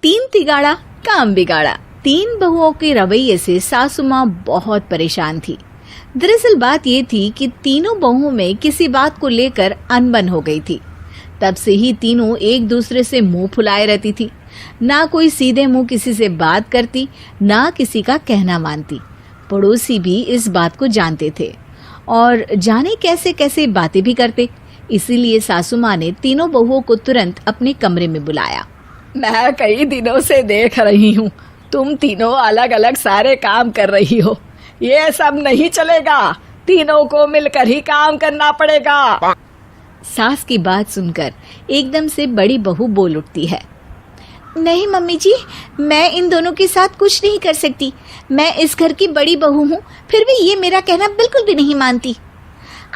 तीन तिगाड़ा काम बिगाड़ा। तीन बहुओं के रवैये से सासू माँ बहुत परेशान थी। दरअसल बात ये थी कि तीनों बहुओं में किसी बात को लेकर अनबन हो गई थी। तब से ही तीनों एक दूसरे से मुंह फुलाए रहती थी। ना कोई सीधे मुंह किसी से बात करती, ना किसी का कहना मानती। पड़ोसी भी इस बात को जानते थे और जाने कैसे कैसे बातें भी करते। इसीलिए सासू माँ ने तीनों बहुओं को तुरंत अपने कमरे में बुलाया। मैं कई दिनों से देख रही हूँ, तुम तीनों अलग अलग सारे काम कर रही हो। ये सब नहीं चलेगा, तीनों को मिलकर ही काम करना पड़ेगा। सास की बात सुनकर एकदम से बड़ी बहू बोल उठती है। नहीं मम्मी जी, मैं इन दोनों के साथ कुछ नहीं कर सकती। मैं इस घर की बड़ी बहू हूँ, फिर भी ये मेरा कहना बिल्कुल भी नहीं मानती।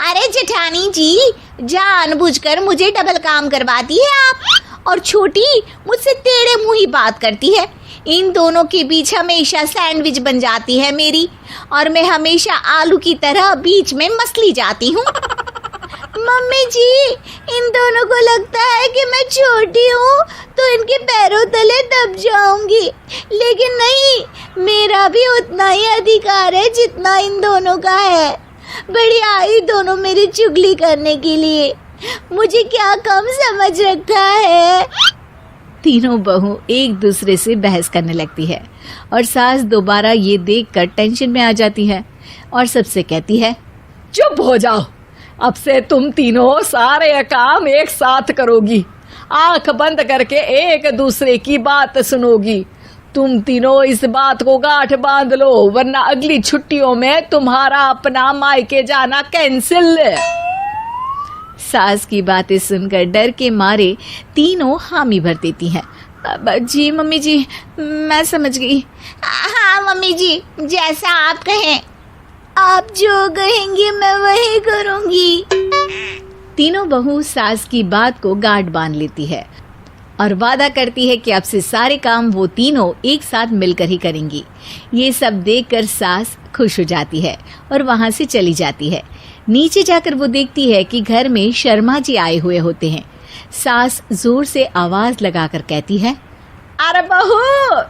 अरे जेठानी जी, जानबूझकर मुझे डबल काम करवाती है आप, और छोटी मुझसे टेढ़े मुंह ही बात करती है। इन दोनों के बीच हमेशा सैंडविच बन जाती है मेरी, और मैं हमेशा आलू की तरह बीच में मसली जाती हूँ। मम्मी जी, इन दोनों को लगता है कि मैं छोटी हूँ तो इनके पैरों तले दब जाऊंगी, लेकिन नहीं, मेरा भी उतना ही अधिकार है जितना इन दोनों का है। बड़ी आई दोनों मेरी चुगली करने के लिए, मुझे क्या कम समझ रखा है। तीनों बहू एक दूसरे से बहस करने लगती है और सास दोबारा ये देखकर टेंशन में आ जाती है और सबसे कहती है, चुप हो जाओ, अब से तुम तीनों सारे काम एक साथ करोगी, आंख बंद करके एक दूसरे की बात सुनोगी। तुम तीनों इस बात को गांठ बांध लो, वरना अगली छुट्टियों में तुम्हारा अपना मायके जाना कैंसिल। सास की बातें सुनकर डर के मारे तीनों हामी भर देती हैं। जी मम्मी जी, मैं समझ गई। हाँ मम्मी जी, जैसा आप कहें, आप जो कहेंगी मैं वही करूंगी। तीनों बहू सास की बात को गांठ बांध लेती है और वादा करती है कि अब से सारे काम वो तीनों एक साथ मिलकर ही करेंगी। ये सब देखकर सास खुश हो जाती है और वहां से चली जाती है। नीचे जाकर वो देखती है कि घर में शर्मा जी आए हुए होते हैं। सास जोर से आवाज लगाकर कहती है, अरे बहू,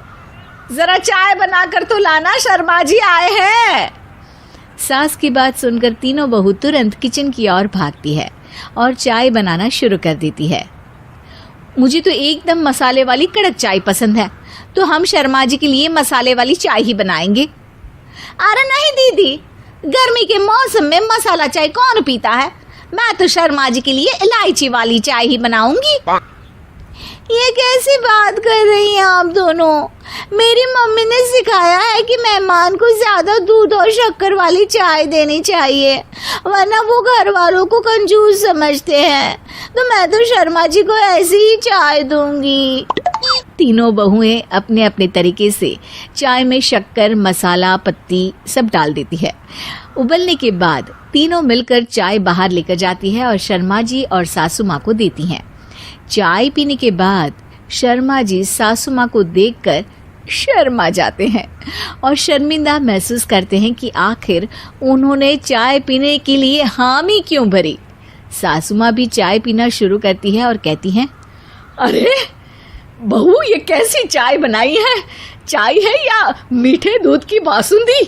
जरा चाय बनाकर तो लाना, शर्मा जी आए हैं। सास की बात सुनकर तीनों बहू तुरंत किचन की ओर भागती है और चाय बनाना शुरू कर देती है। मुझे तो एकदम मसाले वाली कड़क चाय पसंद है, तो हम शर्मा जी के लिए मसाले वाली चाय ही बनाएंगे। अरे नहीं दीदी, गर्मी के मौसम में मसाला चाय कौन पीता है? मैं तो शर्मा जी के लिए इलायची वाली चाय ही बनाऊंगी। ये कैसी बात कर रही हैं आप दोनों? मेरी मम्मी ने सिखाया है कि मेहमान को ज्यादा दूध और शक्कर वाली चाय देनी चाहिए, वरना वो घर वालों को कंजूस समझते हैं। तो मैं तो शर्मा जी को ऐसी ही चाय दूंगी। तीनों बहुएं अपने अपने तरीके से चाय में शक्कर, मसाला, पत्ती सब डाल देती है। उबलने के बाद तीनों मिलकर चाय बाहर लेकर जाती है और शर्मा जी और सासू माँ को देती हैं। चाय पीने के बाद शर्मा जी सासू माँ को देखकर शर्मा जाते हैं और शर्मिंदा महसूस करते हैं कि आखिर उन्होंने चाय पीने के लिए हामी क्यों भरी। सासू माँ भी चाय पीना शुरू करती है और कहती हैं, अरे बहू, ये कैसी चाय बनाई है? चाय है या मीठे दूध की बासुंदी?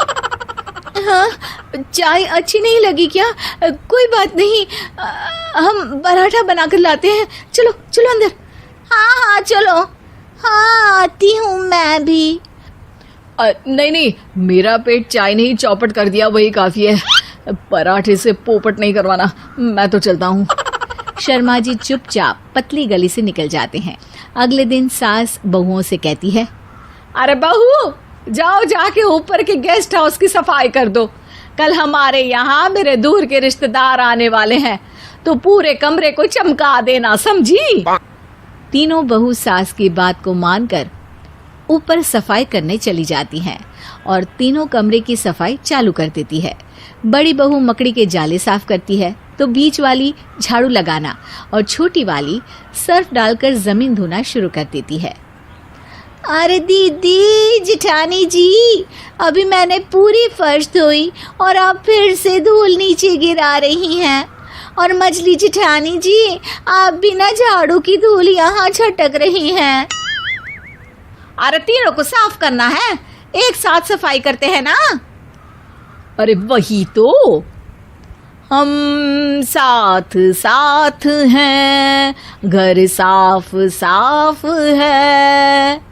हाँ, चाय अच्छी नहीं लगी क्या? कोई बात नहीं, हम पराठा बनाकर लाते हैं। चलो चलो अंदर। हाँ चलो। हाँ, आती हूँ मैं भी। नहीं, मेरा पेट चाय ने ही चौपट कर दिया, वही काफी है। पराठे से पोपट नहीं करवाना, मैं तो चलता हूँ। शर्मा जी चुपचाप पतली गली से निकल जाते हैं। अगले दिन सास बहुओं से कहती है, अरे बहू, जाओ जाके ऊपर के गेस्ट हाउस की सफाई कर दो। कल हमारे यहाँ मेरे दूर के रिश्तेदार आने वाले हैं, तो पूरे कमरे को चमका देना, समझी? तीनों बहू सास की बात को मानकर ऊपर सफाई करने चली जाती हैं और तीनों कमरे की सफाई चालू कर देती है। बड़ी बहू मकड़ी के जाले साफ करती है, तो बीच वाली झाड़ू लगाना और छोटी वाली सर्फ डालकर जमीन धोना शुरू कर देती है। अरे दीदी, जेठानी जी, अभी मैंने पूरी फर्श धोई और आप फिर से धूल नीचे गिरा रही हैं। और मछली जेठानी जी, आप बिना झाड़ू की धूल यहाँ छटक रही हैं। अरे तीनों को साफ करना है, एक साथ सफाई करते हैं ना। अरे वही तो, हम साथ साथ हैं, घर साफ साफ है।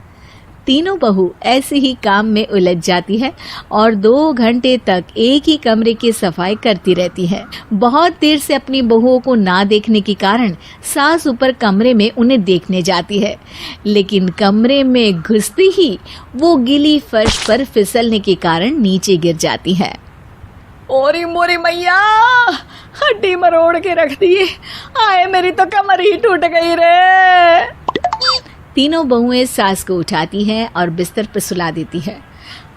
तीनों बहू ऐसे ही काम में उलझ जाती है और 2 घंटे तक एक ही कमरे की सफाई करती रहती है। बहुत देर से अपनी बहुओं को ना देखने के कारण सास ऊपर कमरे में उन्हें देखने जाती है, लेकिन कमरे में घुसती ही वो गीली फर्श पर फिसलने के कारण नीचे गिर जाती है। ओरी मोरी मैया, हड्डी मरोड़ के रख दी। आए मेरी तो कमर ही टूट गई रे। तीनों बहुएं सास को उठाती हैं और बिस्तर पर सुला देती है।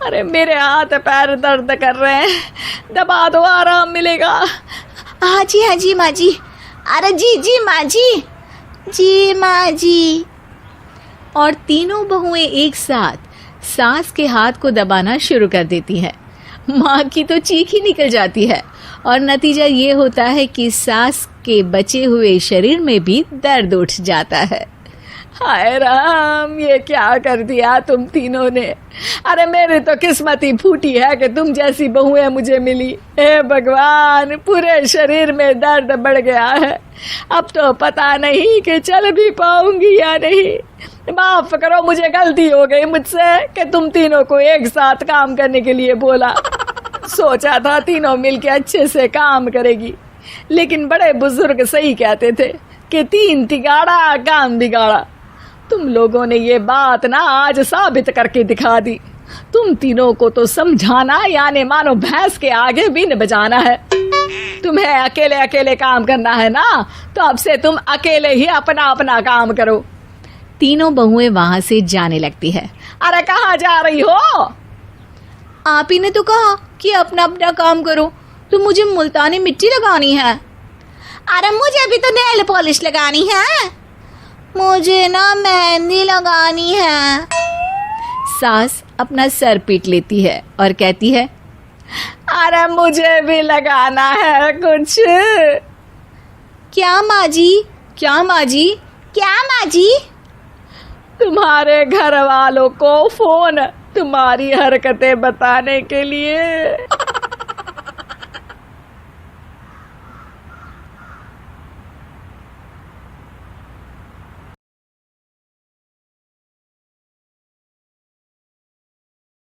अरे मेरे हाथ पैर दर्द कर रहे हैं, दबा दो आराम मिलेगा। हाँ जी माँ जी। अरे जी माँ जी माँ जी। और तीनों बहुएं एक साथ सास के हाथ को दबाना शुरू कर देती हैं। माँ की तो चीख ही निकल जाती है और नतीजा ये होता है कि सास के बचे हुए शरीर में भी दर्द उठ जाता है। हाय राम, ये क्या कर दिया तुम तीनों ने। अरे मेरी तो किस्मत ही फूटी है कि तुम जैसी बहुएं मुझे मिली। हे भगवान, पूरे शरीर में दर्द बढ़ गया है। अब तो पता नहीं कि चल भी पाऊंगी या नहीं। माफ करो, मुझे गलती हो गई मुझसे कि तुम तीनों को एक साथ काम करने के लिए बोला। सोचा था तीनों मिलके अच्छे से काम करेगी, लेकिन बड़े बुजुर्ग सही कहते थे कि 3 तिगाड़ा काम बिगाड़ा। तुम लोगों ने ये बात ना आज साबित करके दिखा दी। तुम तीनों को तो समझाना यानी मानो भैंस के आगे बीन बजाना है। तुम्हें अकेले अकेले काम करना है ना, तो अब से तुम अकेले ही अपना अपना काम करो। तीनों बहुएं वहां से जाने लगती है। अरे कहाँ जा रही हो? आप ही ने तो कहा कि अपना अपना काम तो मुझे मुल्तानी मिट्टी लगानी है। अरे मुझे भी तो नेल पॉलिश लगानी है, मुझे ना मेहंदी लगानी है। सास अपना सर पीट लेती है और कहती है, अरे मुझे भी लगाना है कुछ। क्या माँ जी? क्या माँ जी? क्या माँ जी? तुम्हारे घर वालों को फोन तुम्हारी हरकतें बताने के लिए।